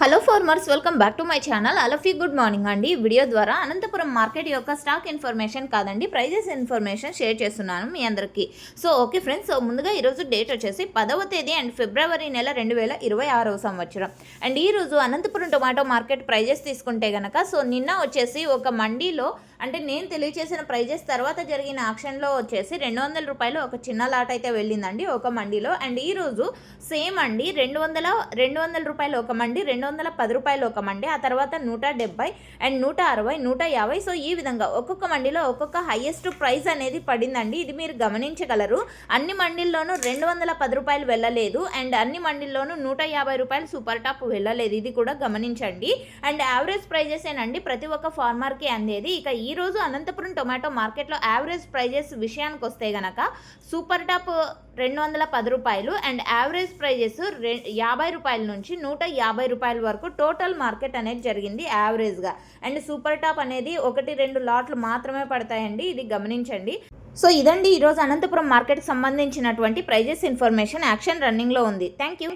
Hello farmers, welcome back to my channel. అలఫీ good morning అండి. Video ద్వారా Anantapuram market యొక్క స్టాక్ ఇన్ఫర్మేషన్ కాదండి, ప్రైజెస్ ఇన్ఫర్మేషన్ షేర్ చేస్తున్నాను మీ అందరికీ. సో ఓకే ఫ్రెండ్స్, ముందుగా ఈరోజు డేట్ వచ్చేసి 10వ తేదీ అండ్ ఫిబ్రవరి నెల 2026వ సంవత్సరం. అండ్ ఈరోజు అనంతపురం టొమాటో మార్కెట్ ప్రైజెస్ తీసుకుంటే కనుక, సో నిన్న వచ్చేసి ఒక మండీలో అంటే నేను తెలియచేసిన ప్రైజెస్ తర్వాత జరిగిన ఆక్షన్లో వచ్చేసి 200 రూపాయలు ఒక చిన్న లాట్ అయితే వెళ్ళిందండి ఒక మండీలో. అండ్ ఈరోజు సేమ్ అండి 200 రూపాయలు ఒక మండి, 210 రూపాయలు ఒక మండి, ఆ తర్వాత 170 అండ్ 160, 150. సో ఈ విధంగా ఒక్కొక్క మండీలో ఒక్కొక్క హైయెస్ట్ ప్రైస్ అనేది పడిందండి. ఇది మీరు గమనించగలరు. అన్ని మండీల్లోనూ 210 రూపాయలు వెళ్ళలేదు అండ్ అన్ని మండీల్లోనూ 150 రూపాయలు సూపర్ టాప్ వెళ్ళలేదు. ఇది కూడా గమనించండి. అండ్ యావరేజ్ ప్రైజెస్ ఏనండి ప్రతి ఒక్క ఫార్మర్కి అందేది. ఇక ఈ రోజు అనంతపురం టొమాటో మార్కెట్లో యావరేజ్ ప్రైజెస్ విషయానికి వస్తే గనక సూపర్ టాప్ 210 రూపాయలు అండ్ యావరేజ్ ప్రైజెస్ 50 రూపాయల నుంచి 150 రూపాయల వరకు టోటల్ మార్కెట్ అనేది జరిగింది యావరేజ్గా. అండ్ సూపర్ టాప్ అనేది 1-2 లాట్లు మాత్రమే పడతాయండి, ఇది గమనించండి. సో ఇదండి ఈరోజు అనంతపురం మార్కెట్కి సంబంధించినటువంటి ప్రైజెస్ ఇన్ఫర్మేషన్. యాక్షన్ రన్నింగ్లో ఉంది. Thank you.